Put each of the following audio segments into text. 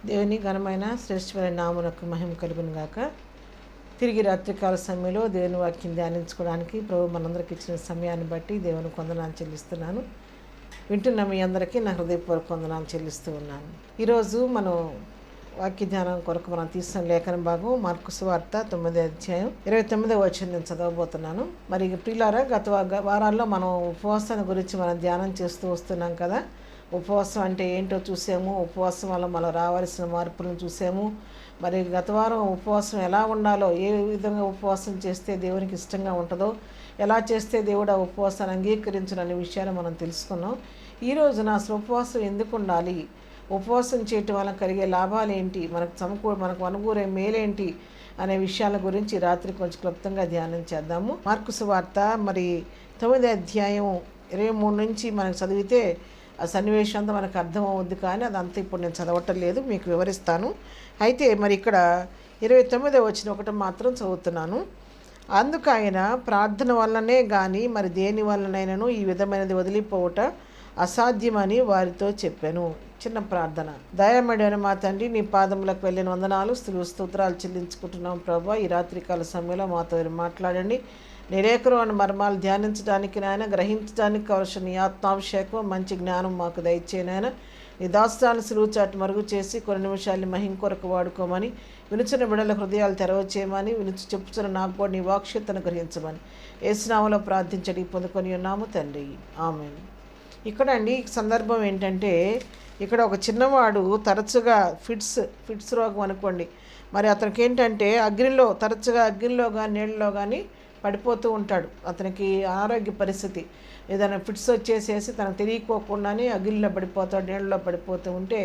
దేవుని ఘనమైన శ్రేష్టమైన నామునకు మహిమ కలుగును గాక. తిరిగి రాత్రికాల సమయంలో దేవుని వాక్యం ధ్యానించుకోవడానికి ప్రభు మనందరికి ఇచ్చిన సమయాన్ని బట్టి దేవుని వందనాలు చెల్లిస్తున్నాను. వింటున్న మీ అందరికీ నా హృదయపూర్వక వందనాలు చెల్లిస్తూ ఉన్నాను. ఈరోజు మనం వాక్య ధ్యానం కొరకు మనం తీసిన లేఖన భాగం మార్కు సువార్త 9వ అధ్యాయం 29వ వచనం నేను చదవబోతున్నాను. మరి ప్రియులారా, గత వారాల్లో మనం ఉపవాసాన్ని గురించి మనం ధ్యానం చేస్తూ వస్తున్నాం కదా. ఉపవాసం అంటే ఏంటో చూసాము, ఉపవాసం వల్ల మనం రావాల్సిన మార్పులను చూసాము. మరి గత వారం ఉపవాసం ఎలా ఉండాలో, ఏ విధంగా ఉపవాసం చేస్తే దేవునికి ఇష్టంగా ఉంటుందో, ఎలా చేస్తే దేవుడు ఆ ఉపవాసాన్ని అంగీకరించడనే విషయాన్ని మనం తెలుసుకున్నాం. ఈరోజున అసలు ఉపవాసం ఎందుకు ఉండాలి, ఉపవాసం చేయటం వల్ల కలిగే లాభాలు ఏంటి, మనకు అనుకూరే మేలేంటి అనే విషయాల గురించి రాత్రి కొంచెం క్లుప్తంగా ధ్యానం చేద్దాము. మార్కు సువార్త మరి 9వ అధ్యాయం 23 నుంచి మనకు చదివితే ఆ సన్నివేశం అంతా మనకు అర్థమవుద్ది, కానీ అదంతా ఇప్పుడు నేను చదవటం లేదు, మీకు వివరిస్తాను. అయితే మరి ఇక్కడ 29వ వచనం ఒకటి మాత్రం చదువుతున్నాను. అందుకు ఆయన, ప్రార్థన వల్లనే కానీ మరి దేని వల్లనైనాను ఈ విధమైనది వదిలిపోవట అసాధ్యమని వారితో చెప్పాను. చిన్న ప్రార్థన. దయామడిన మా తండ్రి, నీ పాదములకు వెళ్ళిన వందనాలు, స్తోత్రాలు చెల్లించుకుంటున్నాం ప్రభా. ఈ రాత్రికాల సమయంలో మాతో మాట్లాడండి. నిరేకరమైన మర్మాలు ధ్యానించడానికి నాయన, గ్రహించడానికి కావలసిన నీ ఆత్మాభిషేకం, మంచి జ్ఞానం మాకు దయచేయనైనా. నీ దాస్తాన్ని సులువు చాటు మరుగు చేసి కొన్ని నిమిషాలు మహిం కొరకు వాడుకోమని, వినుచున్న బిడ్డల హృదయాలు తెరవచేయమని, చెప్పుచున్న నాకు కూడా నీ వాక్శక్తిని గ్రహించమని యేసునామములో ప్రార్థించడి పొందుకొని ఉన్నాము తండ్రి, ఆమేన్. ఇక్కడ అండి సందర్భం ఏంటంటే, ఇక్కడ ఒక చిన్నవాడు తరచుగా ఫిట్స్ రోగం అనుకోండి. మరి అతనికి ఏంటంటే తరచుగా అగ్నిలో కానీ నీళ్ళలో కానీ పడిపోతూ ఉంటాడు. అతనికి ఆరోగ్య పరిస్థితి ఏదైనా ఫిట్స్ వచ్చేసేసి తనకు తెలియకోకుండానే అగ్నిలో పడిపోతాడు, నీళ్ళలో పడిపోతూ ఉంటే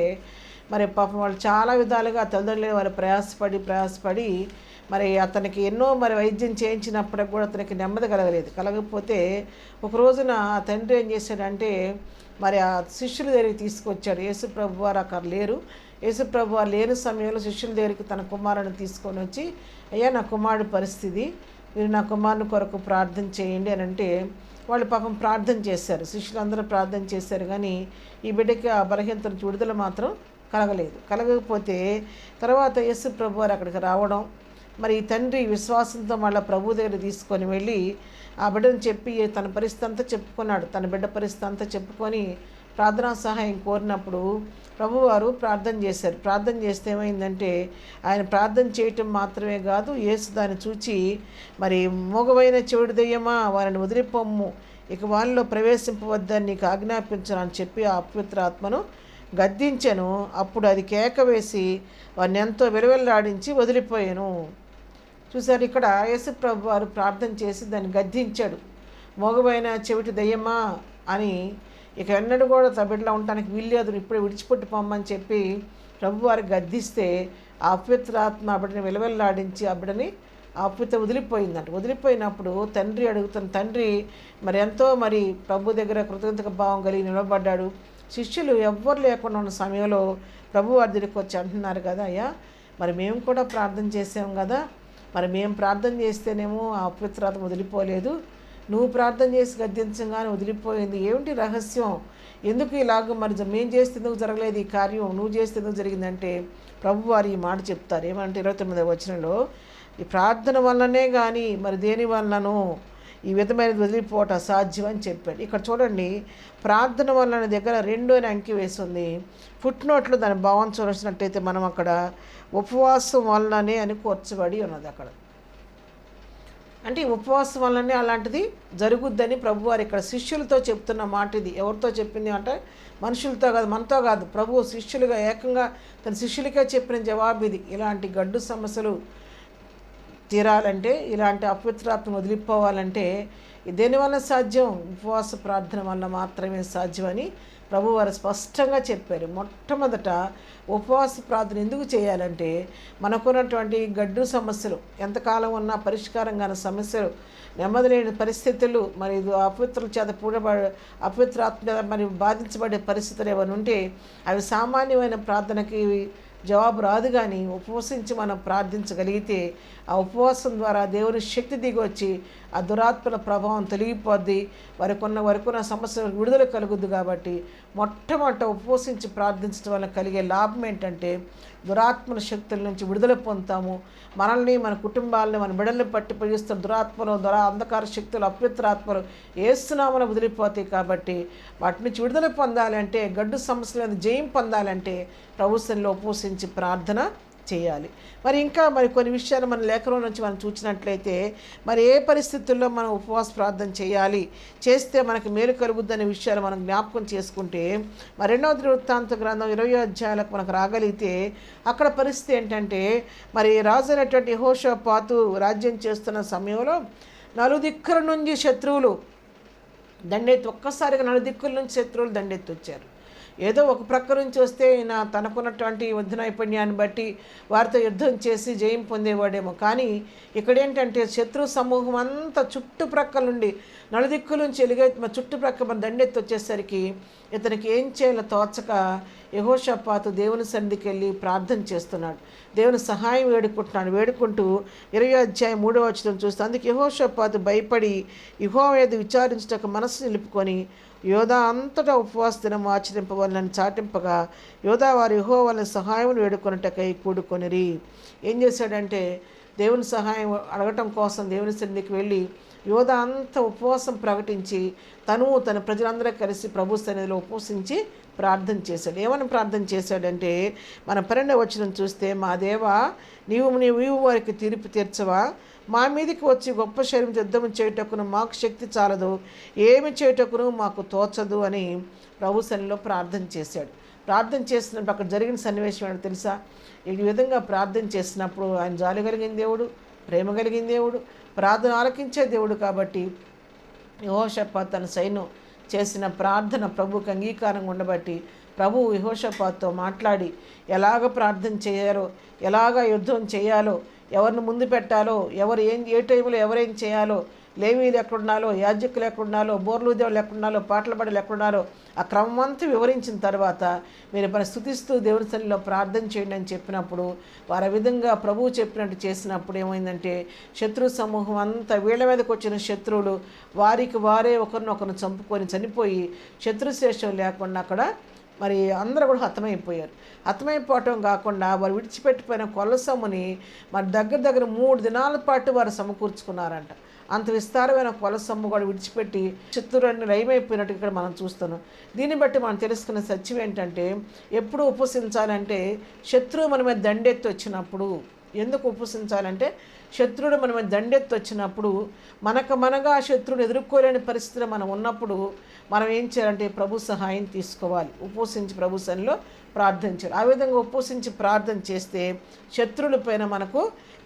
మరి పాపం వాళ్ళు చాలా విధాలుగా తల్లిదండ్రులు వాళ్ళు ప్రయాసపడి మరి అతనికి ఎన్నో మరి వైద్యం చేయించినప్పటికి కూడా అతనికి నెమ్మది కలగకపోతే ఒక రోజున ఆ తండ్రి ఏం చేశాడంటే, మరి ఆ శిష్యుల దగ్గరికి తీసుకొచ్చాడు. యేసుప్రభు వారు అక్కడ లేరు. యేసుప్రభు వారు లేని సమయంలో శిష్యుల దగ్గరికి తన కుమారుని తీసుకొని వచ్చి, అయ్యా నా కుమారుడి పరిస్థితి, మీరు నా కుమారుని కొరకు ప్రార్థన చేయండి అని అంటే, వాళ్ళు పాపం ప్రార్థన చేశారు. శిష్యులందరూ ప్రార్థన చేశారు, కానీ ఈ బిడ్డకి ఆ బలహీనతను విడుదల మాత్రం కలగకపోతే తర్వాత యేసు ప్రభు వారు అక్కడికి రావడం, మరి ఈ తండ్రి విశ్వాసంతో మళ్ళీ ప్రభు దగ్గర తీసుకొని వెళ్ళి ఆ బిడ్డను చెప్పి తన పరిస్థితి అంతా చెప్పుకున్నాడు. తన బిడ్డ పరిస్థితి అంతా చెప్పుకొని ప్రార్థనా సహాయం కోరినప్పుడు ప్రభువారు ప్రార్థన చేశారు. ప్రార్థన చేస్తే ఏమైందంటే, ఆయన ప్రార్థన చేయటం మాత్రమే కాదు, యేసు దాన్ని చూచి, మరి మోగవైన చెవిటి దెయ్యమా వారిని వదిలిపోమ్ము, ఇక వాళ్ళలో ప్రవేశింపవద్దని నీకు ఆజ్ఞాపించను అని చెప్పి ఆ అపవిత్రాత్మను గద్దించెను. అప్పుడు అది కేక వేసి వారిని ఎంతో విలువెల్లాడించి వదిలిపోయాను. చూసారు, ఇక్కడ యేసు ప్రభు వారు ప్రార్థన చేసి దాన్ని గద్దించాడు. మోగవైన చెవిటి దెయ్యమా అని, ఇక ఎన్నడూ కూడా బిడ్డలో ఉండటానికి వీల్లేదు, ఇప్పుడే విడిచిపెట్టి పొమ్మని చెప్పి ప్రభువారికి గద్దిస్తే ఆ అపవిత్రాత్మ ఆ బిడ్డని విలువెల్లాడించి ఆ బిడ్డని ఆ అపవిత్ర వదిలిపోయిందంట. వదిలిపోయినప్పుడు తండ్రి మరి ఎంతో మరి ప్రభు దగ్గర కృతజ్ఞత భావం కలిగి నిలబడ్డాడు. శిష్యులు ఎవ్వరు లేకుండా ఉన్న సమయంలో ప్రభు వారి దగ్గరికి వచ్చి అంటున్నారు కదా, అయ్యా మరి మేము కూడా ప్రార్థన చేసాం కదా, మరి మేము ప్రార్థన చేస్తేనేమో ఆ అపవిత్రాత్మ వదిలిపోలేదు, నువ్వు ప్రార్థన చేసి గద్దించగానే వదిలిపోయింది, ఏమిటి రహస్యం, ఎందుకు ఇలాగ మరి మేము చేస్తే ఎందుకు జరగలేదు ఈ కార్యం, నువ్వు చేస్తే ఎందుకు జరిగిందంటే ప్రభువారు ఈ మాట చెప్తారు. ఏమంటే 29వ వచనంలో, ఈ ప్రార్థన వల్లనే కానీ మరి దేని వలనను ఈ విధమైనది వదిలిపోవటం అసాధ్యం అని చెప్పాడు. ఇక్కడ చూడండి, ప్రార్థన వలన దగ్గర 2 అని అంకి వేసింది. ఫుట్ నోట్లో దాని భావం చూసినట్టయితే మనం అక్కడ ఉపవాసం వలననే అని కూర్చబడి ఉన్నది. అక్కడ అంటే ఉపవాసం వల్లనే అలాంటిది జరుగుద్దని ప్రభువారు ఇక్కడ శిష్యులతో చెప్తున్న మాట ఇది. ఎవరితో చెప్పింది అంటే మనుషులతో కాదు, మనతో కాదు, ప్రభు శిష్యులుగా ఏకంగా తన శిష్యులకే చెప్పిన జవాబు ఇది. ఇలాంటి గడ్డు సమస్యలు తీరాలంటే, ఇలాంటి అపవిత్రాత్మ వదిలిపోవాలంటే దేనివల్ల సాధ్యం, ఉపవాస ప్రార్థన వల్ల మాత్రమే సాధ్యమని ప్రభువారు స్పష్టంగా చెప్పారు. మొట్టమొదట ఉపవాస ప్రార్థన ఎందుకు చేయాలంటే, మనకున్నటువంటి గడ్డు సమస్యలు, ఎంతకాలం ఉన్నా పరిష్కారం కాని సమస్యలు, నెమ్మది లేని పరిస్థితులు, మరి అపవిత్రుల చేత అపవిత్రాత్మ మరి బాధించబడే పరిస్థితులు ఏమైనా ఉంటే అవి సామాన్యమైన ప్రార్థనకి జవాబు రాదు. కానీ ఉపవసించి మనం ప్రార్థించగలిగితే ఆ ఉపవాసం ద్వారా దేవుని శక్తి దిగి వచ్చి ఆ దురాత్మల ప్రభావం తొలగిపోద్ది. వరకున్న సమస్యలకు విడుదల కలుగుద్ది. కాబట్టి మొట్టమొదట ఉపవసించి ప్రార్థించడం వల్ల కలిగే లాభం ఏంటంటే దురాత్మల శక్తుల నుంచి విడుదల పొందుతాము. మనల్ని, మన కుటుంబాలని, మన బిడ్డల్ని పట్టి పీడిస్తున్న దురాత్మలు, అంధకార శక్తులు, అపవిత్రాత్మలు ఏసునామమున వదిలిపోతాయి. కాబట్టి వాటి నుంచి విడుదల పొందాలంటే, గడ్డు సమస్యల మీద జయం పొందాలంటే ప్రభు సన్నిధిలో ఉపవసించి ప్రార్థన చేయాలి. ఇంకా కొన్ని విషయాలు మన లేఖనం నుంచి మనం చూసినట్లయితే ఏ పరిస్థితుల్లో మనం ఉపవాస ప్రార్థన చేయాలి, చేస్తే మనకి మేలు కలుగుద్దనే విషయాలు మనం జ్ఞాపకం చేసుకుంటే 2వ వృత్తాంత గ్రంథం 20వ అధ్యాయాలకు మనకు రాగలిగితే అక్కడ పరిస్థితి ఏంటంటే రాజు అయినటువంటి యెహోషాపాతు రాజ్యం చేస్తున్న సమయంలో నలుదిక్కుల నుంచి శత్రువులు ఒక్కసారిగా నలుదిక్కుల నుంచి శత్రువులు దండెత్తి వచ్చారు. ఏదో ఒక ప్రక్క నుంచి వస్తే ఈయన తనకున్నటువంటి యుద్ధ నైపుణ్యాన్ని బట్టి వారితో యుద్ధం చేసి జయం పొందేవాడేమో. కానీ ఇక్కడేంటంటే శత్రు సమూహం అంతా చుట్టుప్రక్కల నుండి నలుదిక్కుల నుంచి చుట్టుప్రక్క మన దండెత్తి వచ్చేసరికి ఇతనికి ఏం చేయాలో తోచక యెహోషాపాతు దేవుని సన్నిధికి వెళ్ళి ప్రార్థన చేస్తున్నాడు. దేవుని సహాయం వేడుకుంటూ 20వ అధ్యాయం 3వ వచనం చూస్తే అందుకు యెహోషాపాతు భయపడి యెహోవా యందు విచారించుటకు మనసు నిలుపుకొని యోధా అంతటా ఉపవాస దినం ఆచరింపవాలని చాటింపగా యోధా వారు యెహోవా వలన సహాయం వేడుకొనుటకై కూడుకొనిరి. ఏం చేశాడంటే దేవుని సహాయం అడగటం కోసం దేవుని సన్నిధికి వెళ్ళి యోధా అంత ఉపవాసం ప్రకటించి తన ప్రజలందరూ కలిసి ప్రభు సన్నిధిలో ఉపవసించి ప్రార్థన చేశాడు. ఏమని ప్రార్థన చేశాడంటే 12వ వచనం చూస్తే మా దేవా నీవు వారికి తీర్పు తీర్చవా, మా మీదకి వచ్చి గొప్ప శరీరం యుద్ధం చేయుటకును మాకు శక్తి చాలదు, ఏమి చేయుటకును మాకు తోచదు అని ప్రభు సన్నిధిలో ప్రార్థన చేశాడు. ప్రార్థన చేసినప్పుడు అక్కడ జరిగిన సన్నివేశం ఏంటో తెలుసా? ఈ విధంగా ప్రార్థన చేసినప్పుడు ఆయన జాలి కలిగిన దేవుడు, ప్రేమ కలిగిన దేవుడు, ప్రార్థన ఆలకించే దేవుడు. కాబట్టి యెహోషాపాతు తన సైన్యం చేసిన ప్రార్థన ప్రభువుకి అంగీకారంగా ఉండబట్టి ప్రభువు యెహోషాపాతుతో మాట్లాడి ఎలాగ ప్రార్థన చేయాలో, ఎలాగ యుద్ధం చేయాలో, ఎవరిని ముందు పెట్టాలో, ఏ టైంలో ఎవరేం చేయాలో, లేవీలు ఎక్కడున్నాలో, యాజకులు ఎక్కడున్నాలో, బోర్లు దేవుళ్ళు ఎక్కడున్నాలో, పాటలు పాడలు ఎక్కడున్నారో ఆ క్రమం అంతా వివరించిన తర్వాత మీరు స్తుతిస్తూ దేవుని సన్నిధిలో ప్రార్థన చేయండి అని చెప్పినప్పుడు వారు ఆ విధంగా ప్రభువు చెప్పినట్టు చేసినప్పుడు ఏమైందంటే శత్రు సమూహం అంతా వీళ్ళ మీదకి వచ్చిన శత్రువులు వారికి వారే ఒకరినొకరు చంపుకొని చనిపోయి శత్రుశేషం లేకుండా అక్కడ అందరూ కూడా హతమైపోయారు. హతమైపోవటం కాకుండా వారు విడిచిపెట్టిపోయిన కొలసముని దగ్గర 3 దినాల పాటు వారు సమకూర్చుకున్నారంట. అంత విస్తారమైన కొలసమ్ము కూడా విడిచిపెట్టి శత్రువులన్నీ లయమైపోయినట్టు ఇక్కడ మనం చూస్తున్నాం. దీన్ని బట్టి మనం తెలుసుకున్న సత్యం ఏంటంటే ఎప్పుడు ఉపవసించాలంటే శత్రువు మన మీద దండెత్తి వచ్చినప్పుడు. ఎందుకు ఉపవసించాలంటే శత్రువుడు మన మీద దండెత్తి వచ్చినప్పుడు మనగా శత్రువుని ఎదుర్కోలేని పరిస్థితిలో మనం ఉన్నప్పుడు మనం ఏం చేయాలంటే ప్రభు సహాయం తీసుకోవాలి. ఉపవసించి ప్రభు సన్నిధిలో ప్రార్థించాలి. ఆ విధంగా ఉపవసించి ప్రార్థన చేస్తే శత్రువుల పైన మనకు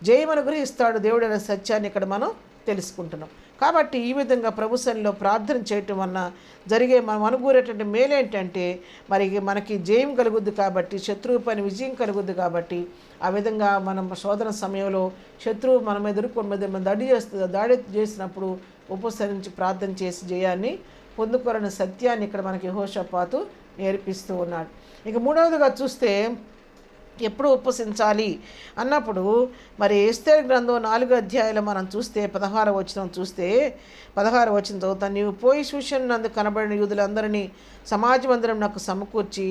జయం అనుగ్రహిస్తాడు దేవుడు అనే సత్యాన్ని ఇక్కడ మనం తెలుసుకుంటున్నాం. కాబట్టి ఈ విధంగా ప్రభు సన్నిధిలో ప్రార్థన చేయటం వలన జరిగే మనం అనుకూరేటువంటి మేలేంటంటే మనకి జయం కలుగుద్ది. కాబట్టి శత్రువు పైన విజయం కలుగుద్ది. కాబట్టి ఆ విధంగా మనం శోధన సమయంలో శత్రువు మనం దాడి చేసినప్పుడు ఉపసరించి ప్రార్థన చేసి జయాన్ని పొందుకోరని సత్యాన్ని ఇక్కడ మనకి యెహోషాపాతు నేర్పిస్తూ ఉన్నాడు. ఇక మూడవదిగా చూస్తే ఎప్పుడు ఉపవసించాలి అన్నప్పుడు ఎస్తేరు గ్రంథం 4వ అధ్యాయంలో మనం చూస్తే 16వ వచనం చూస్తే 16వ వచనం చదువుతాను. నీవు పోయి సూషన్నందు కనబడిన యూదులందరినీ సమాజ మందిరం నాకు సమకూర్చి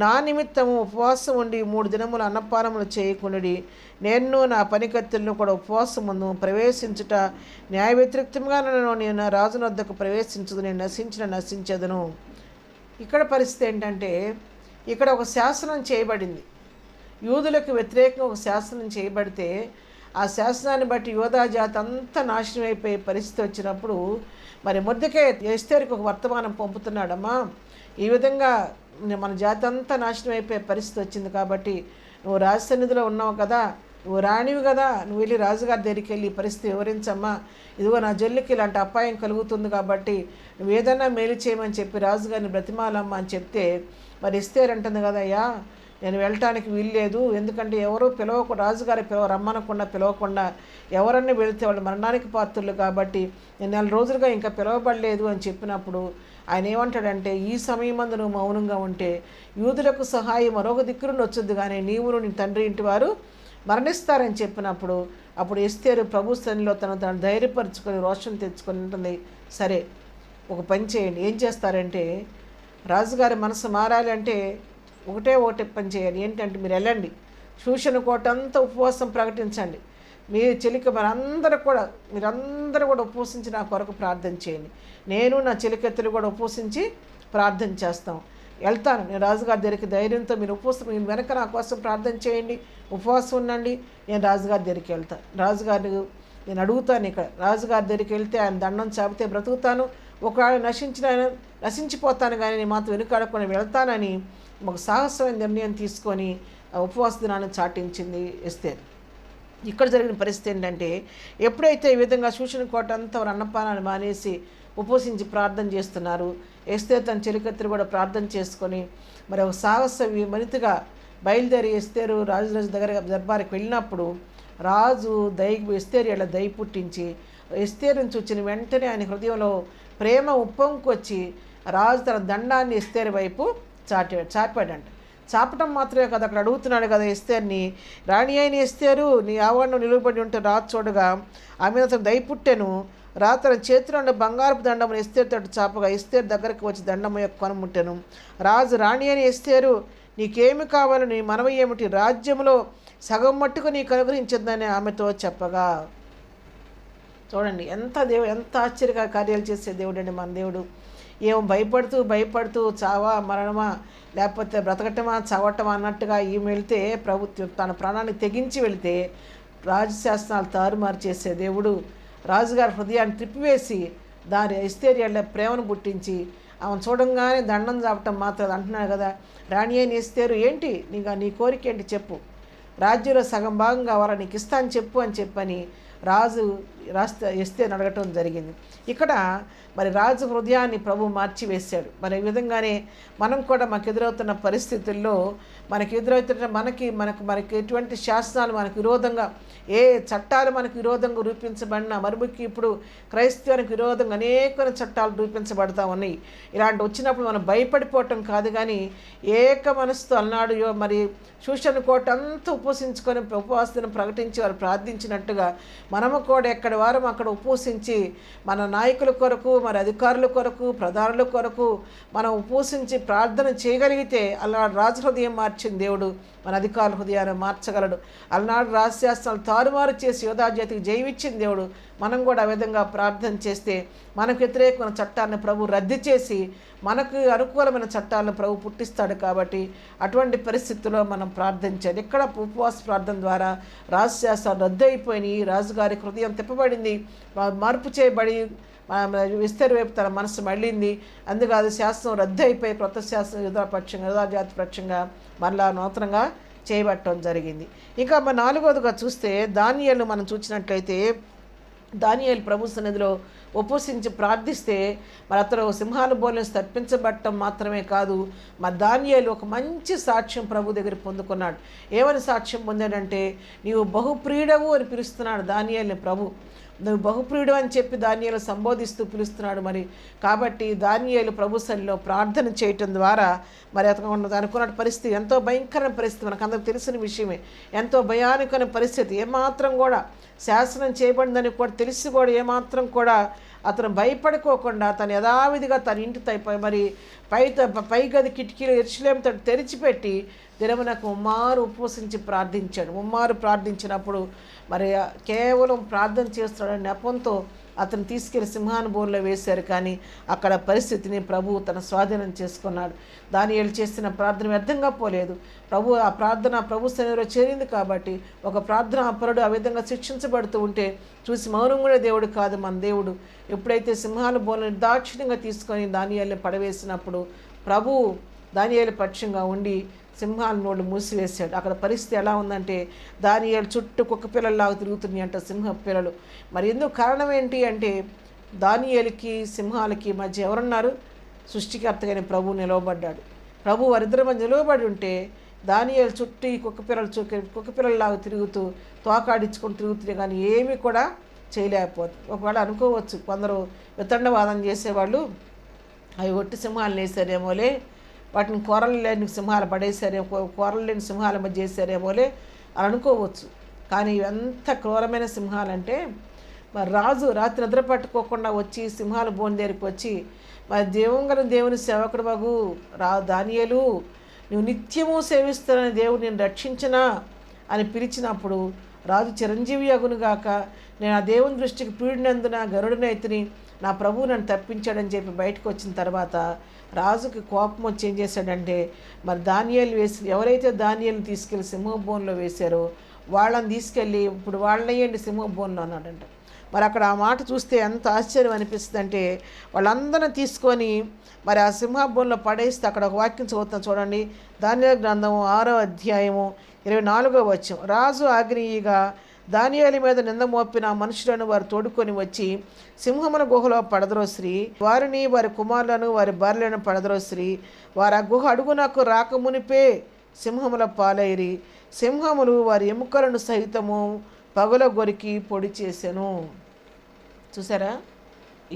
నా నిమిత్తము ఉపవాసం ఉండి 3 దినములు అన్నపానములు చేయకుండి నేను నా పనికత్తెలను కూడా ఉపవాసం ముందు ప్రవేశించుట న్యాయ వ్యతిరేక్తంగా నేను రాజున వద్దకు ప్రవేశించదు, నేను నశించదను. ఇక్కడ పరిస్థితి ఏంటంటే ఇక్కడ ఒక శాసనం చేయబడింది. యూదులకు వ్యతిరేకంగా ఒక శాసనం చేయబడితే ఆ శాసనాన్ని బట్టి యోధా జాతి అంతా నాశనం అయిపోయే పరిస్థితి వచ్చినప్పుడు మొర్దెకై ఎస్తేరుకు ఒక వర్తమానం పంపుతున్నాడమ్మా, ఈ విధంగా మన జాతి అంతా నాశనం అయిపోయే పరిస్థితి వచ్చింది. కాబట్టి నువ్వు రాజసన్నిధిలో ఉన్నావు కదా, నువ్వు రాణివి కదా, నువ్వు వెళ్ళి రాజుగారి దగ్గరికి వెళ్ళి ఈ పరిస్థితి వివరించమ్మా, ఇదిగో నా జల్లికి ఇలాంటి అపాయం కలుగుతుంది కాబట్టి నువ్వు ఏదైనా మేలు చేయమని చెప్పి రాజుగారిని బ్రతిమాలమ్మా అని చెప్తే ఎస్తేరు అంటుంది కదయ్యా, నేను వెళ్ళటానికి వీల్లేదు, ఎందుకంటే ఎవరు రాజుగారి రమ్మనకుండా పిలవకుండా ఎవరన్నా వెళితే వాళ్ళు మరణానికి పాత్రులు కాబట్టి నేను 4 రోజులుగా ఇంకా పిలవబడలేదు అని చెప్పినప్పుడు ఆయన ఏమంటాడంటే, ఈ సమయమందు నువ్వు మౌనంగా ఉంటే యూదులకు సహాయం మరొక దిక్కును వచ్చొద్దు, కానీ నీవును నీ తండ్రి ఇంటి వారు మరణిస్తారని చెప్పినప్పుడు అప్పుడు ఎస్తేరు ప్రభు సన్నిధిలో తను ధైర్యపరుచుకొని రోషం తెచ్చుకొని ఉంటుంది. సరే, ఒక పని చేయండి. ఏం చేస్తారంటే, రాజుగారి మనసు మారాలి అంటే ఒకటే పని చేయాలి. ఏంటంటే, మీరు వెళ్ళండి, సూచన కోటంతా ఉపవాసం ప్రకటించండి. మీ చెలిక మీరందరూ కూడా ఉపవసించి నా కొరకు ప్రార్థన చేయండి. నేను నా చెలికెత్తలు కూడా ఉపవసించి ప్రార్థన చేస్తాం. వెళ్తాను నేను రాజుగారి దగ్గరికి ధైర్యంతో. మీరు మీరు వెనక నా కోసం ప్రార్థన చేయండి, ఉపవాసం ఉండండి, నేను రాజుగారి దగ్గరికి వెళ్తాను. రాజుగారు నేను అడుగుతాను, ఇక్కడ రాజుగారి దగ్గరికి వెళ్తే ఆయన దండం చాపితే బ్రతుకుతాను, ఒకవేళ నశించిపోతాను, కానీ నేను మాత్రం వెనుకాడకుండా వెళ్తానని ఒక సాహసమైన నిర్ణయం తీసుకొని ఆ ఉపవాస దినాన్ని చాటించింది ఎస్తేర్. ఇక్కడ జరిగిన పరిస్థితి ఏంటంటే, ఎప్పుడైతే ఈ విధంగా సూచన కోట అంతా వారు అన్నపానాన్ని మానేసి ఉపవసించి ప్రార్థన చేస్తున్నారు, ఎస్తేర్ తన చెలికత్తెలు కూడా ప్రార్థన చేసుకొని మరి ఒక సాహస మనితిగా బయలుదేరి ఎస్తేరు రాజు దగ్గర దర్బారికి వెళ్ళినప్పుడు రాజు ఎస్తేరు ఇలా దయ పుట్టించి ఎస్తేరుని చూచిన వెంటనే ఆయన హృదయంలో ప్రేమ ఉప్పొంకొచ్చి రాజు తన దండాన్ని ఎస్తేరు వైపు చాపాడంట. చాపటం మాత్రమే కదా, అక్కడ అడుగుతున్నాడు కదా ఎస్తేర్ని, రాణి అయిన ఎస్తేరు నీ ఆవరణం నిలువబడి ఉంటే రాజు చూడగా ఆమె అతను దయపుట్టెను. తన చేతిలో ఉన్న బంగారపు దండమును ఎస్తేరు తోటి చాపగా ఎస్తేరు దగ్గరికి వచ్చి దండము యొక్క కొనముట్టెను. రాజు, రాణి అయిన ఎస్తేరు నీకేమి కావాలో నీ మనవి ఏమిటి, రాజ్యంలో సగం మట్టుకు నీకు అనుగ్రహించద్దని ఆమెతో చెప్పగా. చూడండి ఎంత ఆశ్చర్యగా కార్యాలు చేసే దేవుడు అండి మన దేవుడు. ఏమో భయపడుతూ చావా మరణమా లేకపోతే బ్రతకటమా చావటమా అన్నట్టుగా ఈమె వెళితే ప్రభుత్వం తన ప్రాణాన్ని తెగించి వెళితే రాజశాస్త్రాలు తారుమారు చేసే దేవుడు రాజుగారి హృదయాన్ని త్రిప్పివేసి దాని ఎస్తేరు ప్రేమను పుట్టించి ఆమె చూడంగానే దండం చాపటం మాత్రం అంటున్నాడు కదా. రాణి అయిన ఎస్తేరు, ఏంటి నీ కోరిక ఏంటి చెప్పు, రాజ్యంలో సగం భాగం కావాలా, నీకు ఇస్తాను చెప్పు అని చెప్పని రాజు ఎస్తేరుని అడగటం జరిగింది. ఇక్కడ మరి రాజు హృదయాన్ని ప్రభు మార్చివేశాడు. మరి ఈ విధంగానే మనం కూడా మనకు ఎదురవుతున్న పరిస్థితుల్లో మనకి ఎటువంటి శాస్త్రాలు మనకు విరోధంగా, ఏ చట్టాలు మనకు విరోధంగా రూపించబడినా, మరుముఖ్యం ఇప్పుడు క్రైస్తవానికి విరోధంగా అనేక చట్టాలు రూపించబడతా ఉన్నాయి. ఇలాంటి వచ్చినప్పుడు మనం భయపడిపోవటం కాదు, కానీ ఏక మనసుతో అన్నాడు మరి సూచన కోట అంతా ఉపవసించుకొని ఉపవాసం ప్రకటించి వారు ప్రార్థించినట్టుగా మనము కూడా ఎక్కడి వారం అక్కడ ఉపవసించి మన నాయకుల కొరకు, మరి అధికారుల కొరకు, ప్రధానుల కొరకు మనం ఉపవసించి ప్రార్థన చేయగలిగితే అలనాడు రాజు హృదయం మార్చిన దేవుడు మన అధికారుల హృదయాన్ని మార్చగలడు. అలనాడు రాజశాస్త్రాలు తారుమారు చేసి యోధా జాతికి జయమిచ్చిన దేవుడు మనం కూడా ఆ విధంగా ప్రార్థన చేస్తే మనకు వ్యతిరేకమైన చట్టాలను ప్రభు రద్దు చేసి మనకు అనుకూలమైన చట్టాలను ప్రభు పుట్టిస్తాడు. కాబట్టి అటువంటి పరిస్థితుల్లో మనం ప్రార్థించాలి. ఇక్కడ ఉపవాస ప్రార్థన ద్వారా రాజశాస్త్రాలు రద్దు అయిపోయినాయి, రాజుగారి హృదయం తిప్పబడింది, మార్పు చేయబడి ఎస్తేరు వైపు తన మనసు మళ్ళింది. అందుకాదు శాస్త్రం రద్దు అయిపోయి కొత్త శాస్త్రం యోధా జాతి పక్షంగా మరలా నూతనంగా చేయబట్టడం జరిగింది. ఇంకా మన 4వదిగా చూస్తే దానియేలు మనం చూసినట్లయితే దానియేలు ప్రభు సన్నిధిలో ఉపవసించి ప్రార్థిస్తే మరి అతను సింహాల బోలను తప్పించబట్టడం మాత్రమే కాదు, మరి దానియేలు ఒక మంచి సాక్ష్యం ప్రభు దగ్గర పొందుకున్నాడు. ఏమని సాక్ష్యం పొందాడంటే, నీవు బహుప్రియుడవు అని పిలుస్తున్నాడు దానియేలుని ప్రభు. నువ్వు బహుప్రియుడు అని చెప్పి దానియేలు సంబోధిస్తూ పిలుస్తున్నాడు. మరి కాబట్టి దానియేలు ప్రభు సన్నిధిలో ప్రార్థన చేయటం ద్వారా మరి అతను అనుకున్న పరిస్థితి ఎంతో భయంకరమైన పరిస్థితి, మనకు అందరికి తెలిసిన విషయమే. ఎంతో భయానకమైన పరిస్థితి, ఏమాత్రం కూడా శాసనం చేయబడిందని కూడా తెలిసి కూడా ఏమాత్రం కూడా అతను భయపడుకోకుండా తను యథావిధిగా తన ఇంటి మరి పై గది కిటికీలు యెరూషలేము తట్టు తెరిచిపెట్టి దినమునకు ముమ్మారు ఉపవసించి ప్రార్థించాడు. ముమ్మారు ప్రార్థించినప్పుడు మరి కేవలం ప్రార్థన చేస్తాడని నెపంతో అతను తీసుకెళ్లి సింహానుభవంలో వేశారు. కానీ అక్కడ పరిస్థితిని ప్రభు తన స్వాధీనం చేసుకున్నాడు. దానియేలు చేసిన ప్రార్థన వ్యర్థంగా పోలేదు. ఆ ప్రార్థన ప్రభు సన్నిధిలో చేరింది. కాబట్టి ఒక ప్రార్థన అపరుడు ఆ విధంగా శిక్షించబడుతూ ఉంటే చూసి మౌనం కూడా దేవుడు కాదు మన దేవుడు. ఎప్పుడైతే సింహానుభవంలో నిర్దాక్షిణ్యంగా తీసుకొని దానియేలుని పడవేసినప్పుడు ప్రభు దానియేలు పక్షంగా ఉండి సింహాల నోళ్ళు మూసివేశాడు. అక్కడ పరిస్థితి ఎలా ఉందంటే దానియేలు చుట్టూ కుక్క పిల్లల్లాగా తిరుగుతున్నాయి అంట సింహ పిల్లలు. మరి ఎందుకు కారణం ఏంటి అంటే దానియేలుకి సింహాలకి మధ్య ఎవరున్నారు? సృష్టికర్తగానే ప్రభు నిలవబడ్డాడు. ప్రభు వారిద్దరి మధ్య నిలవబడి ఉంటే దానియేలు చుట్టూ ఈ కుక్క పిల్లల్లాగా తిరుగుతూ తోకాడించుకొని తిరుగుతున్నాయి, కానీ ఏమీ కూడా చేయలేకపోతుంది. ఒకవేళ అనుకోవచ్చు కొందరు వితండవాదం చేసేవాళ్ళు, అవి ఒట్టి సింహాలను వేసారేమోలే, వాటిని కూరలు లేని సింహాలు పడేసారేమో, కూరలు లేని సింహాల మధ్య చేసారేమోలే అని అనుకోవచ్చు. కానీ ఎంత క్రూరమైన సింహాలంటే, మరి రాజు రాత్రి నిద్ర పట్టుకోకుండా వచ్చి సింహాల బోన్ దగ్గరికి వచ్చి, మరి దేవుని సేవకుడు మగు దానియేలు, నువ్వు నిత్యము సేవిస్తున్న దేవుడు నేను రక్షించనా అని పిలిచినప్పుడు రాజు చిరంజీవి అగునుగాక, నేను ఆ దేవుని దృష్టికి పీడినందున గరుడునైతిని, నా ప్రభువు నన్ను తప్పించాడని చెప్పి బయటకు వచ్చిన తర్వాత రాజుకి కోపం వచ్చి ఏం చేశాడంటే, మరి దానియేలు ఎవరైతే దానియేలుని తీసుకెళ్ళి సింహబోన్లో వేశారో వాళ్ళని తీసుకెళ్ళి ఇప్పుడు వాళ్ళయ్యండి సింహబోన్లో అన్నాడంట. మరి అక్కడ ఆ మాట చూస్తే ఎంత ఆశ్చర్యం అనిపిస్తుంది అంటే, వాళ్ళందరినీ తీసుకొని మరి ఆ సింహబోన్లో పడేస్తే అక్కడ ఒక వాక్యం చదువుతాం చూడండి. దానియేలు గ్రంథము 6వ అధ్యాయము 24వ వచనం. రాజు ఆగ్నేయిగా దానియేలు మీద నింద మోపిన మనుషులను వారు తోడుకొని వచ్చి సింహముల గుహలో పడద్రోసిరి, వారిని వారి కుమారులను వారి భార్యలను పడద్రోసిరి. వారు ఆ గుహ అడుగునకు రాకమునిపే సింహముల పాలైరి. సింహములు వారి ఎముకలను సహితము పగుల గొరికి పొడి చేసెను. చూసారా,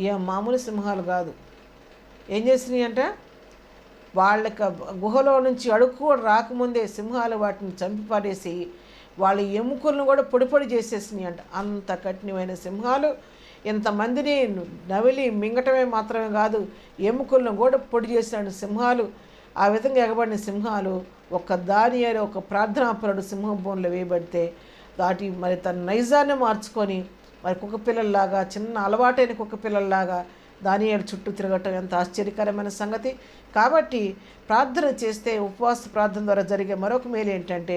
ఇక మామూలు సింహాలు కాదు. ఏం చేసినాయి అంట, వాళ్ళకి గుహలో నుంచి అడుగు రాకముందే సింహాలు వాటిని చంపి పడేసి వాళ్ళ ఎముకలను కూడా పొడి పొడి చేసేసినాయి అంట. అంత కఠినమైన సింహాలు ఇంతమందిని నవిలి మింగటమే మాత్రమే కాదు, ఎముకలను కూడా పొడి చేసిన సింహాలు. ఆ విధంగా ఎగబడిన సింహాలు ఒక దానియేలు ఒక ప్రార్థనాపరుడు సింహబోన్లో వేయబడితే దాటి మరి తన నైజాన్ని మార్చుకొని మరి కుక్క పిల్లల్లాగా, చిన్న అలవాటైన కుక్క పిల్లల్లాగా దానియేలు చుట్టూ తిరగటం ఎంత ఆశ్చర్యకరమైన సంగతి. కాబట్టి ప్రార్థన చేస్తే, ఉపవాస ప్రార్థన ద్వారా జరిగే మరొక మేలు ఏంటంటే,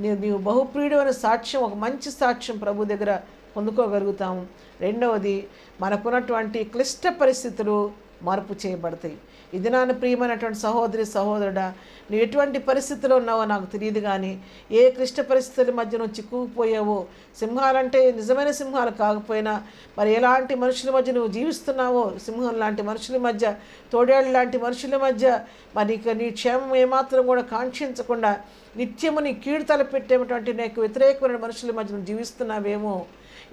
నీవు బహుప్రియుడు అనే సాక్ష్యం, ఒక మంచి సాక్ష్యం ప్రభు దగ్గర పొందుకోగలుగుతాము. రెండవది, మనకున్నటువంటి క్లిష్ట పరిస్థితులు మార్పు చేయబడతాయి. ఇది నాన్న ప్రియమైనటువంటి సహోదరుడా, నువ్వు ఎటువంటి పరిస్థితిలో ఉన్నావో నాకు తెలియదు, కానీ ఏ క్లిష్ట పరిస్థితుల మధ్య నువ్వు చిక్కుకుపోయావో, సింహాలంటే నిజమైన సింహాలు కాకపోయినా మరి ఎలాంటి మనుషుల మధ్య నువ్వు జీవిస్తున్నావో, సింహం లాంటి మనుషుల మధ్య, తోడేళ్ళ లాంటి మనుషుల మధ్య మరి నీ క్షేమం ఏమాత్రం కూడా కాంక్షించకుండా నిత్యము నీ కీడు తలపెట్టేటువంటి నీకు వ్యతిరేకమైన మనుషుల మధ్య నువ్వు జీవిస్తున్నావేమో,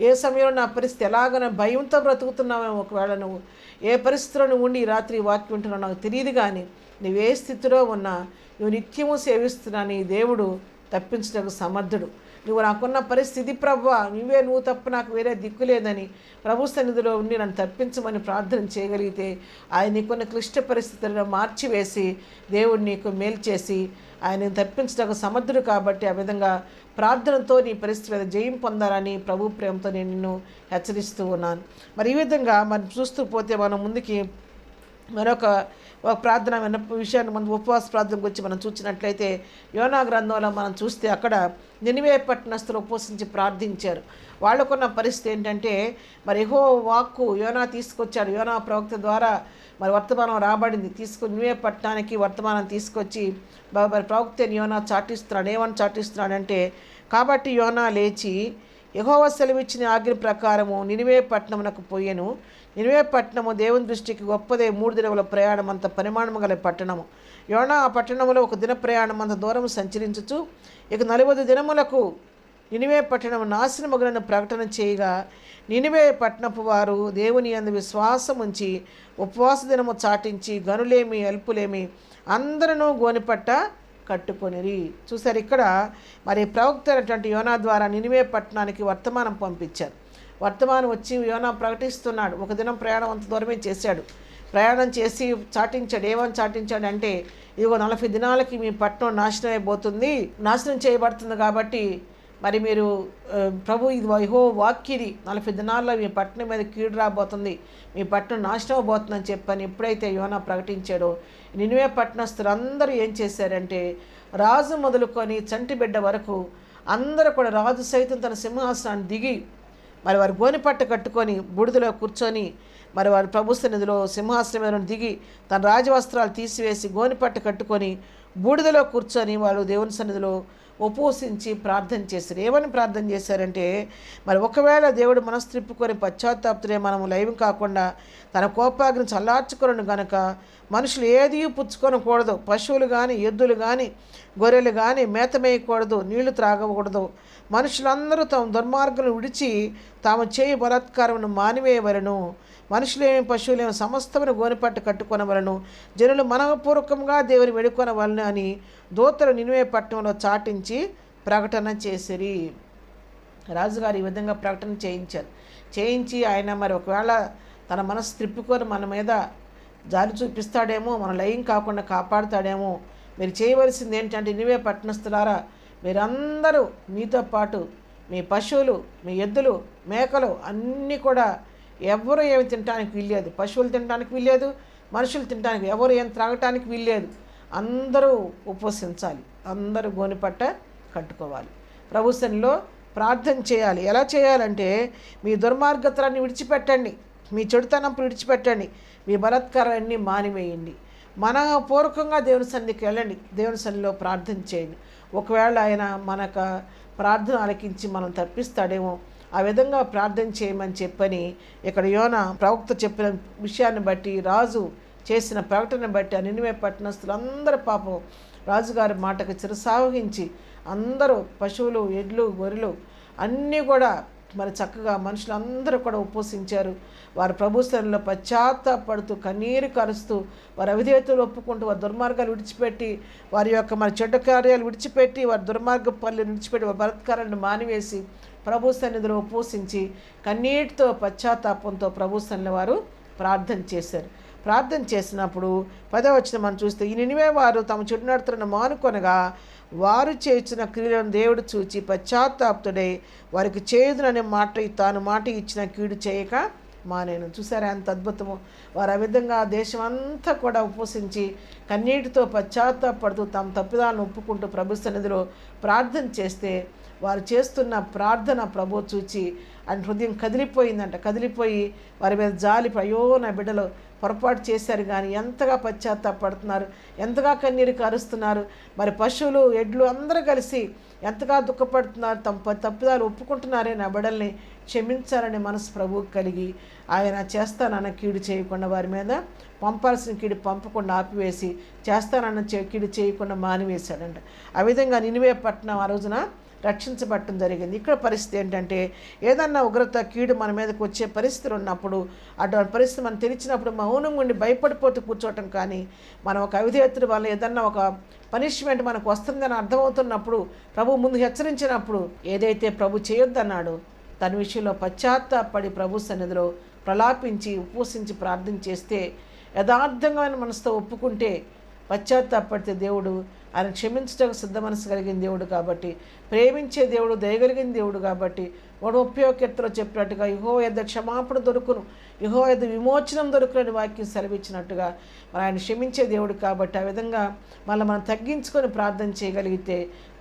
ఏ సమయంలో నా పరిస్థితి ఎలాగైనా భయంతో బ్రతుకుతున్నావేమో, ఒకవేళ నువ్వు ఏ పరిస్థితిలో నువ్వు ఉండి రాత్రి వాక్యం వింటున్నావు నాకు తెలియదు, కానీ నువ్వే స్థితిలో ఉన్నా నువ్వు నిత్యము సేవిస్తున్నా నీ దేవుడు తప్పించడానికి సమర్థుడు. నువ్వు నాకున్న పరిస్థితి ప్రభువా, నువ్వు తప్ప నాకు వేరే దిక్కు లేదని ప్రభు సన్నిధిలో ఉండి నన్ను తప్పించమని ప్రార్థన చేయగలిగితే ఆయన నీకున్న క్లిష్ట పరిస్థితులను మార్చివేసి దేవుడు నీకు మేలు చేసి ఆయన తప్పించడానికి సమర్థుడు. కాబట్టి ఆ విధంగా ప్రార్థనతో నీ పరిస్థితి మీద జయం పొందాలని ప్రభు ప్రేమతో నేను నిన్ను హెచ్చరిస్తూ ఉన్నాను. మరి ఈ విధంగా మనం చూస్తూ పోతే మనం ముందుకి మరొక ప్రార్థన విషయాన్ని మనం ఉపవాస ప్రార్థన గురించి మనం చూసినట్లయితే యోనా గ్రంథంలో మనం చూస్తే అక్కడ నినివే పట్టణస్థులు ఉపవసించి ప్రార్థించారు. వాళ్ళకున్న పరిస్థితి ఏంటంటే, మరి యెహోవా వాక్కు యోనా తీసుకొచ్చాడు. యోనా ప్రవక్త ద్వారా మరి వర్తమానం రాబడింది. నినివే పట్టణానికి వర్తమానం తీసుకొచ్చి మరి ప్రవక్త యోనా చాటిస్తున్నాడు. ఏమని చాటిస్తున్నాడంటే, కాబట్టి యోనా లేచి యెహోవా సెలవిచ్చిన ఆజ్ఞ ప్రకారము నినివే పట్టణమునకు పోయెను. నినివే పట్టణము దేవుని దృష్టికి గొప్పదే, 3 దినముల ప్రయాణం అంత పరిమాణము గల పట్టణము. యోనా ఆ పట్టణంలో 1 దిన ప్రయాణం అంత దూరం సంచరించుచు ఇక 40 దినములకు నినివే పట్టణము నాశనమగునని ప్రకటన చేయగా, నినివే పట్టణపు వారు దేవుని యందు విశ్వాసం ఉంచి ఉపవాస దినము చాటించి గనులేమి అల్పులేమి అందరూ గోనిపట్ట కట్టుకొనిరి. చూసారు, ఇక్కడ మరి ప్రవక్త అయినటువంటి యోనా ద్వారా నినివే పట్టణానికి వర్తమానం పంపించారు. వర్తమానం వచ్చి యోనా ప్రకటిస్తున్నాడు. 1 దినం ప్రయాణం అంత దూరమే చేశాడు. ప్రయాణం చేసి చాటించాడు. ఏమని చాటించాడు అంటే, ఇదిగో 40 దినాలకి మీ పట్టణం నాశనం చేయబడుతుంది. కాబట్టి మరి మీరు ప్రభు ఇది యెహోవా వాక్కిది, 40 దినాల్లో మీ పట్టణం మీద కీడు రాబోతుంది, మీ పట్టణం నాశనం అవబోతుందని చెప్పని ఎప్పుడైతే యోనా ప్రకటించాడో, నినివే పట్టణస్థులందరూ ఏం చేశారంటే, రాజు మొదలుకొని చంటి బిడ్డ వరకు అందరూ కూడా, రాజు సైతం తన సింహాసనాన్ని దిగి మరి వారు గోనిపట్ట కట్టుకొని బూడిదలో కూర్చొని మరి వారి ప్రభు సన్నిధిలో సింహాసనం మీద దిగి తన రాజవస్త్రాలు తీసివేసి గోనిపట్ట కట్టుకొని బూడిదలో కూర్చొని వాళ్ళు దేవుని సన్నిధిలో ఉపవసించి ప్రార్థన చేశారు. ఏమని ప్రార్థన చేశారంటే, మరి ఒకవేళ దేవుడు మనసు త్రిప్పుకొని పశ్చాత్తాపతులే మనము లైవం కాకుండా తన కోపాగ్ని చల్లార్చుకొనను గనక మనుషులు ఏది పుచ్చుకొనకూడదు, పశువులు కానీ ఎద్దులు కానీ గొర్రెలు కానీ మేత మేయకూడదు, నీళ్లు త్రాగకూడదు. మనుషులందరూ తమ దుర్మార్గులను విడిచి తాము చేయి బలాత్కారమును మానివేయవలను. మనుషులేమి పశువులేమి సమస్తమును గోనిపట్టు కట్టుకొనవలను. జనులు మనఃపూర్వకంగా దేవుని వేడుకొనవలను అని దూతలు నినివే పట్టణంలో చాటించి ప్రకటన చేసిరి. రాజుగారు ఈ విధంగా ప్రకటన చేయించి ఆయన మరి ఒకవేళ తన మనసు త్రిప్పుకొని మన మీద జాలి చూపిస్తాడేమో, మన లయం కాకుండా కాపాడుతాడేమో. మీరు చేయవలసింది ఏంటంటే, నినివే పట్టణస్థులారా, మీరందరూ మీతో పాటు మీ పశువులు, మీ ఎద్దులు, మేకలు అన్నీ కూడా ఎవరు ఏమి తినడానికి వీల్లేదు. పశువులు తినడానికి వీల్లేదు, మనుషులు తినడానికి, ఎవరు ఏం త్రాగటానికి వీల్లేదు. అందరూ ఉపవసించాలి, అందరూ గోనిపట్ట కట్టుకోవాలి, ప్రభు సన్నిధిలో ప్రార్థన చేయాలి. ఎలా చేయాలంటే, మీ దుర్మార్గతలన్నీ విడిచిపెట్టండి, మీ చెడుతనం విడిచిపెట్టండి, మీ బలాత్కారాలన్నీ మానివేయండి. మనపూర్వకంగా దేవుని సన్నిధికి వెళ్ళండి, దేవుని సన్నిధిలో ప్రార్థన చేయండి. ఒకవేళ ఆయన మనకు ప్రార్థన ఆలకించి మనం తప్పిస్తాడేమో, ఆ విధంగా ప్రార్థన చేయమని చెప్పని ఇక్కడ యోనా ప్రవక్త చెప్పిన విషయాన్ని బట్టి, రాజు చేసిన ప్రకటన బట్టి ఆ నినివే పట్టణస్థులు అందరూ పాపం రాజుగారి మాటకు చిరసావహించి అందరూ పశువులు, ఎడ్లు, గొర్రెలు అన్నీ కూడా మరి చక్కగా మనుషులందరూ కూడా ఉపవసించారు. వారు ప్రభు సన్నిధిలో పశ్చాత్తాపడుతూ కన్నీరు కరుస్తూ వారి అవిధేయతలు ఒప్పుకుంటూ వారి దుర్మార్గాలు విడిచిపెట్టి, వారి యొక్క మరి చెడ్డ కార్యాలు విడిచిపెట్టి, వారి దుర్మార్గ పనులు విడిచిపెట్టి, వారి బలాత్కారాలను మానివేసి ప్రభు సన్నిధిలో ఉపవసించి కన్నీటితో పశ్చాత్తాపంతో ప్రభు సన్నిధిలో వారు ప్రార్థన చేశారు. ప్రార్థన చేసినప్పుడు 10వ వచనం మనం చూస్తే, ఈ నినివే వారు తమ చెడు నడతలను మానుకొనగా వారు చేసిన క్రియలను దేవుడు చూచి పశ్చాత్తాపతుడై వారికి చేయుదుననే తాను మాట ఇచ్చిన కీడు చేయక మానేను. చూసారా ఎంత అద్భుతము! వారు ఆ విధంగా దేశం అంతా కూడా ఉపవసించి కన్నీటితో పశ్చాత్తాపడుతూ తమ తప్పిదాలను ఒప్పుకుంటూ ప్రభు సన్నిధిలో ప్రార్థన చేస్తే, వారు చేస్తున్న ప్రార్థన ప్రభు చూచి ఆయన హృదయం కదిలిపోయి వారి మీద జాలి, అయ్యో నా బిడ్డలు పొరపాటు చేశారు కానీ ఎంతగా పశ్చాత్తాపడుతున్నారు, ఎంతగా కన్నీరు కారుస్తున్నారు. మరి పశువులు, ఎడ్లు అందరూ కలిసి ఎంతగా దుఃఖపడుతున్నారు, తమ తప్పిదాలు ఒప్పుకుంటున్నారే, నా బిడ్డల్ని క్షమించాలనే మనసు ప్రభువుకి కలిగి ఆయన చేస్తానన్న కీడు చేయకుండా వారి మీద పంపాల్సిన కీడు పంపకుండా ఆపివేసి చేస్తానన్న కీడు చేయకుండా మానివేశాడంట. ఆ విధంగా నినివే పట్టణం ఆ రోజున రక్షించబడటం జరిగింది. ఇక్కడ పరిస్థితి ఏంటంటే, ఏదన్నా ఉగ్రత, కీడు మన మీదకి వచ్చే పరిస్థితులు ఉన్నప్పుడు, అటువంటి పరిస్థితి మనం తెలిసినప్పుడు మౌనంగా ఉండి భయపడిపోతూ కూర్చోవటం కానీ, మనం ఒక అవిధేయతల వల్ల ఏదన్నా ఒక పనిష్మెంట్ మనకు వస్తుందని అర్థమవుతున్నప్పుడు, ప్రభు ముందు హెచ్చరించినప్పుడు ఏదైతే ప్రభు చేయొద్దన్నాడో తన విషయంలో పశ్చాత్తాపడి ప్రభు సన్నిధిలో ప్రలాపించి ఉపవసించి ప్రార్థన చేస్తే, యథార్థమైన మనసుతో ఒప్పుకుంటే, పశ్చాత్తాపడితే దేవుడు ఆయన క్షమించడానికి సిద్ధ మనసు కలిగిన దేవుడు కాబట్టి, ప్రేమించే దేవుడు, దయగలిగిన దేవుడు కాబట్టి, వాడు 30వ కీర్తనలో చెప్పినట్టుగా యెహోవా యొద్ద క్షమాపణ దొరుకును, యెహోవా యొద్ద విమోచనం దొరుకునని వాక్యం సెలవిచ్చినట్టుగా మరి ఆయన క్షమించే దేవుడు కాబట్టి, ఆ విధంగా మనం తగ్గించుకొని ప్రార్థన చేయగలిగితే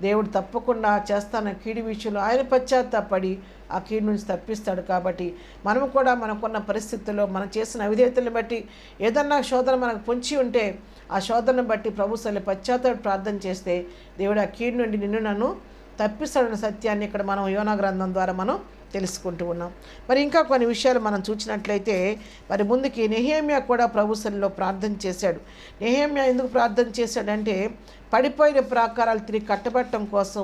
దేవుడు తప్పకుండా చేస్తాన కీడు విషయంలో ఆయన పశ్చాత్తాపడి ఆ కీడు నుంచి తప్పిస్తాడు. కాబట్టి మనము కూడా మనకున్న పరిస్థితుల్లో మనం చేసిన అవిధేయతలను బట్టి ఏదన్నా శోధన మనకు పొంచి ఉంటే ఆ శోధనను బట్టి ప్రభు సన్నిధిలో పశ్చాత్తాపడి ప్రార్థన చేస్తే దేవుడు ఆ కీడు నుండి నన్ను తప్పిస్తాడన్న సత్యాన్ని ఇక్కడ మనం యోనా గ్రంథం ద్వారా మనం తెలుసుకుంటూ ఉన్నాం. మరి ఇంకా కొన్ని విషయాలు మనం చూసినట్లయితే, మరి ముందుకి నెహెమ్యా కూడా ప్రభు సన్నిధిలో ప్రార్థన చేశాడు. నెహెమ్యా ఎందుకు ప్రార్థన చేశాడంటే, పడిపోయిన ప్రాకారాలు తిరిగి కట్టబెట్టడం కోసం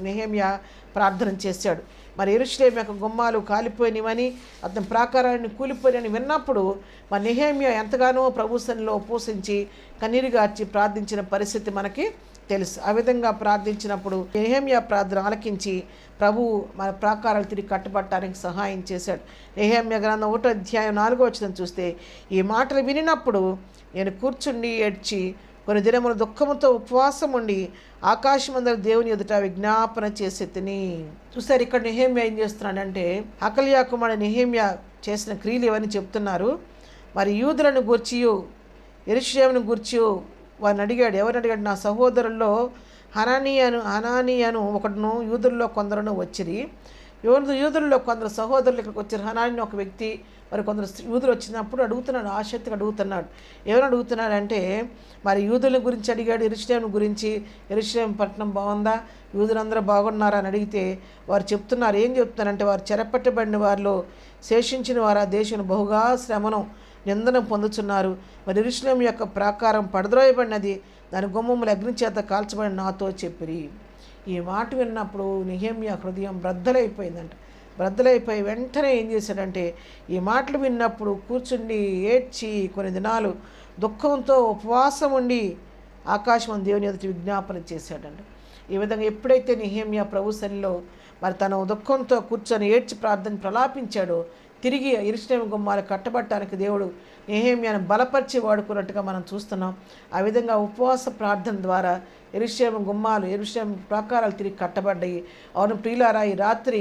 నెహెమ్యా ప్రార్థన చేశాడు. మరి యెరూషలేము యొక్క గుమ్మాలు కాలిపోయినవని, అతని ప్రాకారాన్ని కూలిపోయినని విన్నప్పుడు మరి నెహెమ్యా ఎంతగానో ప్రభు సన్నిధిలో ఉపవసించి కన్నీరు గార్చి ప్రార్థించిన పరిస్థితి మనకి తెలుసు. ఆ విధంగా ప్రార్థించినప్పుడు నెహెమ్యా ప్రార్థన ఆలకించి ప్రభు మన ప్రాకారాలు తిరిగి కట్టబట్టడానికి సహాయం చేశాడు. నెహెమ్యా గ్రంథం 1వ అధ్యాయం 4వ వచనం చూస్తే, ఈ మాటలు వినినప్పుడు నేను కూర్చుండి ఏడ్చి కొన్ని దినములు దుఃఖముతో ఉపవాసం ఉండి ఆకాశమందరి దేవుని ఎదుట విజ్ఞాపన చేసి తిని. చూసారు ఇక్కడ నెహెమ్యా ఏం చేస్తున్నాడంటే, హకల్యా కుమారుడు నెహెమ్యా చేసిన క్రియలు ఇవన్నీ చెప్తున్నారు. మరి యూదులను గూర్చియు యెరూషలేమును గూర్చియు వారిని అడిగాడు. ఎవరిని అడిగాడు? నా సహోదరుల్లో హనానీయను ఒకడును యూదుల్లో కొందరును వచ్చిరి. యూదుల్లో కొందరు సహోదరులు ఇక్కడికి వచ్చారు. హనాని ఒక వ్యక్తి, మరి కొందరు యూదులు వచ్చినప్పుడు అడుగుతున్నాడు, ఆసక్తిగా అడుగుతున్నాడు. ఏమని అడుగుతున్నాడంటే, మరి యూదుల గురించి అడిగాడు, యెరూషలేము గురించి. యెరూషలేము పట్టణం బాగుందా, యూదులందరూ బాగున్నారా అని అడిగితే వారు చెప్తున్నారు. ఏం చెప్తున్నారంటే, వారు చెరపట్టబడిన వారిలో శేషించిన వారు ఆ దేశం బహుగా శ్రమను నిందన పొందుతున్నారు. మరి యెరూషలేము యొక్క ప్రాకారం పడద్రోయబడినది, దాని గుమ్మములు అగ్ని చేత కాల్చబడిన నాతో చెప్పిరి. ఈ మాట విన్నప్పుడు నెహెమ్యా హృదయం బ్రద్దలైపోయిందంట. బ్రద్దలైపోయి వెంటనే ఏం చేశాడంటే, ఈ మాటలు విన్నప్పుడు కూర్చుండి ఏడ్చి కొన్ని దినాలు దుఃఖంతో ఉపవాసం ఉండి ఆకాశం దేవుని ఎదుటి విజ్ఞాపన చేశాడంట. ఈ విధంగా ఎప్పుడైతే నెహెమ్యా ప్రభు సన్నిధిలో మరి తన దుఃఖంతో కూర్చొని ఏడ్చి ప్రార్థన ప్రలాపించాడో, తిరిగి యెరూషలేము గుమ్మాలు కట్టబట్టడానికి దేవుడు నెహెమ్యాను బలపరిచి వాడుకున్నట్టుగా మనం చూస్తున్నాం. ఆ విధంగా ఉపవాస ప్రార్థన ద్వారా యెరూషలేము గుమ్మాలు, యెరూషలేము ప్రాకారాలు తిరిగి కట్టబడ్డాయి. అవును ప్రియులారా, ఈ రాత్రి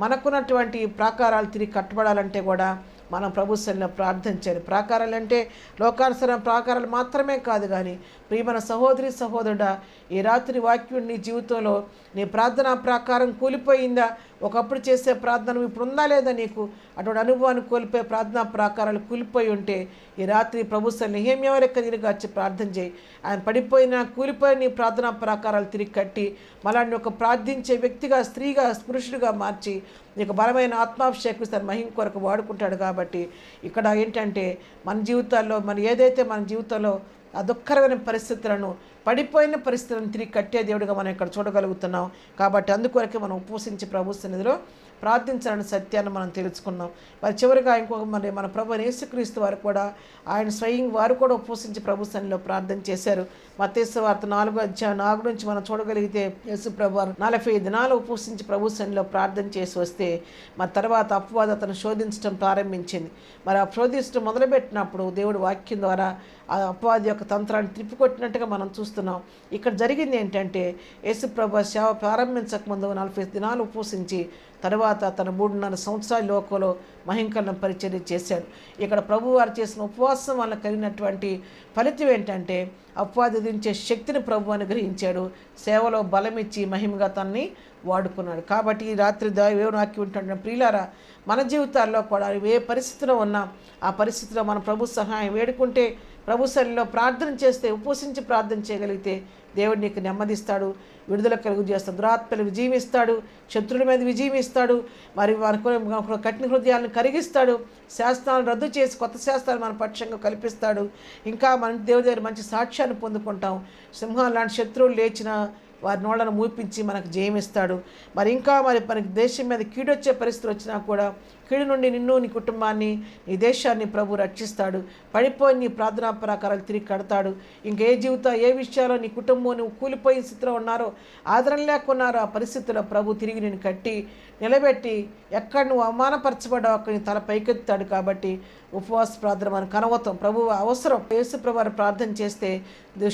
మనకున్నటువంటి ప్రాకారాలు తిరిగి కట్టబడాలంటే కూడా మనం ప్రభు సన్నిధిలో ప్రార్థించాలి. ప్రాకారాలు అంటే లోకానుసరణ ప్రాకారాలు మాత్రమే కాదు, కానీ ప్రియమైన సహోదరి సహోదరుడా, ఈ రాత్రి వాక్యం నీ జీవితంలో నీ ప్రార్థనా ప్రాకారం కూలిపోయిందా? ఒకప్పుడు చేసే ప్రార్థన ఇప్పుడు ఉందా లేదా? నీకు అటువంటి అనుభవాన్ని కోల్పోయే ప్రార్థనా ప్రాకారాలు కూలిపోయి ఉంటే ఈ రాత్రి ప్రభు సన్నిధిలో నెహెమ్యా లెక్క తిరిగి వచ్చి ప్రార్థన చేయి. ఆయన పడిపోయిన కూలిపోయిన నీ ప్రార్థనా ప్రాకారాలు తిరిగి కట్టి మళ్ళీ ఒక ప్రార్థించే వ్యక్తిగా, స్త్రీగా, పురుషుడిగా మార్చి నీకు బలమైన ఆత్మాభిషేకం తన మహిమ కొరకు వాడుకుంటాడు. కాబట్టి ఇక్కడ ఏంటంటే మన జీవితాల్లో ఏదైతే మన జీవితంలో ఆ దుఃఖకరమైన పరిస్థితులను, పడిపోయిన పరిస్థితులను తిరిగి కట్టే దేవుడిగా మనం ఇక్కడ చూడగలుగుతున్నాం. కాబట్టి అందుకొరకే మనం ఉపవసించి ప్రభు సన్నిధిలో ప్రార్థించాలని సత్యాన్ని మనం తెలుసుకున్నాం. మరి చివరిగా ఇంకొక మన ప్రభు యేసుక్రీస్తు వారు కూడా, ఆయన స్వయం వారు కూడా ఉపవసించి ప్రభు సన్నిధిలో ప్రార్థన చేశారు. మత్తయి సువార్త 4:4 నుంచి మనం చూడగలిగితే యేసు ప్రభు 40 దినాలు ఉపవసించి ప్రభు సన్నిధిలో ప్రార్థన చేసి వస్తే మరి తర్వాత అపవాది అతను శోధించడం ప్రారంభించింది. మరి ఆ శోధించడం మొదలుపెట్టినప్పుడు దేవుడు వాక్యం ద్వారా ఆ అపవాది యొక్క తంత్రాన్ని తిప్పికొట్టినట్టుగా మనం చూస్తున్నాం. ఇక్కడ జరిగింది ఏంటంటే, యేసు ప్రభు సేవ ప్రారంభించకముందు 40 దినాలు ఉపవసించి తర్వాత తన 3.5 సంవత్సరాల లోకంలో మహింకరణ పరిచర్య చేశాడు. ఇక్కడ ప్రభు వారు చేసిన ఉపవాసం వల్ల కలిగినటువంటి ఫలితం ఏంటంటే, అపవాది దించే శక్తిని ప్రభు అనుగ్రహించాడు. సేవలో బలమిచ్చి మహిమగా తనని వాడుకున్నాడు. కాబట్టి ఈ రాత్రి దేవుని వాక్యం ఉంటున్న ప్రియులారా, మన జీవితాల్లో కూడా ఏ పరిస్థితిలో ఉన్నా ఆ పరిస్థితిలో మన ప్రభు సహాయం వేడుకుంటే, ప్రభు సన్నిధిలో ప్రార్థన చేస్తే, ఉపవసించి ప్రార్థన చేయగలిగితే దేవుడు నీకు నెమ్మదిస్తాడు, విడుదల కలుగు చేస్తాడు, దురాత్మలు విజయం ఇస్తాడు, శత్రువుల మీద విజయం ఇస్తాడు. మరి మనకు కఠిన హృదయాలను కరిగిస్తాడు, శాస్త్రాలను రద్దు చేసి కొత్త శాస్త్రాలు మన పక్షంగా కల్పిస్తాడు. ఇంకా మన దేవుడి దగ్గర మంచి సాక్ష్యాన్ని పొందుకుంటాం. సింహాలు లాంటి శత్రువులు లేచిన వారి నోళ్లను మూపించి మనకు జయమిస్తాడు. మరి ఇంకా మనకి దేశం మీద కీడొచ్చే పరిస్థితులు వచ్చినా కూడా కీడు నుండి నిన్ను, నీ కుటుంబాన్ని, నీ దేశాన్ని ప్రభు రక్షిస్తాడు. పడిపోయి నీ ప్రార్థనా ప్రాకారాలు తిరిగి కడతాడు. ఇంకే ఏ విషయాల్లో నీ కుటుంబం నువ్వు కూలిపోయిన స్థితిలో ఉన్నారో, ఆదరణ లేకున్నారో, ఆ పరిస్థితుల్లో ప్రభు తిరిగి నేను కట్టి నిలబెట్టి ఎక్కడ నువ్వు అవమానపరచబడ్డావు అక్కడ నీ తల పైకెత్తాడు. కాబట్టి ఉపవాస ప్రార్థన మనకు అనవతం, ప్రభువు అవసరం. యేసు ప్రభువారు ప్రార్థన చేస్తే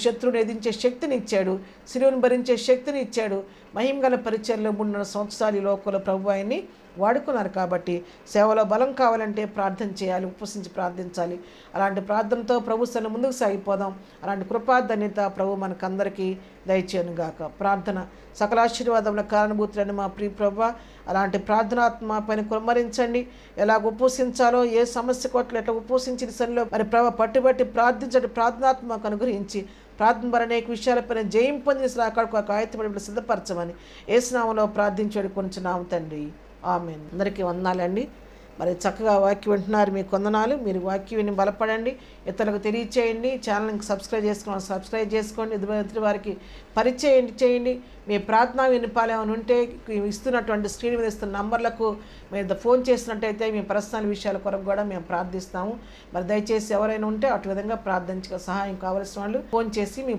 శత్రువుని ఎదించే శక్తిని ఇచ్చాడు, శిలువను భరించే శక్తిని ఇచ్చాడు. మహిమగల పరిచర్లో 3.5 సంవత్సరాలు ఈ లోకంలో ప్రభు ఆయన్ని వాడుకున్నారు. కాబట్టి సేవలో బలం కావాలంటే ప్రార్థన చేయాలి, ఉపవసించి ప్రార్థించాలి. అలాంటి ప్రార్థనతో ప్రభు సన్నిధిలో ముందుకు సాగిపోదాం. అలాంటి కృపాధన్యత ప్రభు మనకందరికీ దయచేయనుగాక. ప్రార్థన. సకల ఆశీర్వాదముల కారణభూతులని మా ప్రియ ప్రభువా, అలాంటి ప్రార్థనాత్మ పైన కుమ్మరించండి. ఎలా ఉపవసించాలో, ఏ సమస్య కొట్లు ఎట్లా ఉపవసించిన సన్నిలో మరి పట్టుబట్టి ప్రార్థించండి. ప్రార్థనాత్మకు అనుగ్రహించి ప్రార్థన ద్వారా అనేక విషయాలపైన జయం పొందిన అక్కడికి ఒక ఆయత్తపడి సిద్ధపరచమని యేసు నామములో ప్రార్థించాడు కొంచెం తండ్రి, ఆమేన్. అందరికీ వందనాలండి. మరి చక్కగా వాక్యం వింటున్నారు, మీకు వందనాలు. మీరు వాక్యం విని బలపడండి, ఇతరులకు తెలియచేయండి. ఛానల్ని సబ్స్క్రైబ్ చేసుకోండి. ఎదుటి వారికి పరిచయం చేయండి. మీ ప్రార్థన విన్నపాలు ఏమైనా ఉంటే ఇస్తున్నటువంటి స్క్రీన్ మీద ఇస్తున్న నంబర్లకు మీరు ఫోన్ చేసినట్టయితే మీ పర్సనల్ విషయాల కొరకు కూడా మేము ప్రార్థిస్తాము. మరి దయచేసి ఎవరైనా ఉంటే అటు విధంగా ప్రార్థించక సహాయం కావాల్సిన వాళ్ళు ఫోన్ చేసి మీ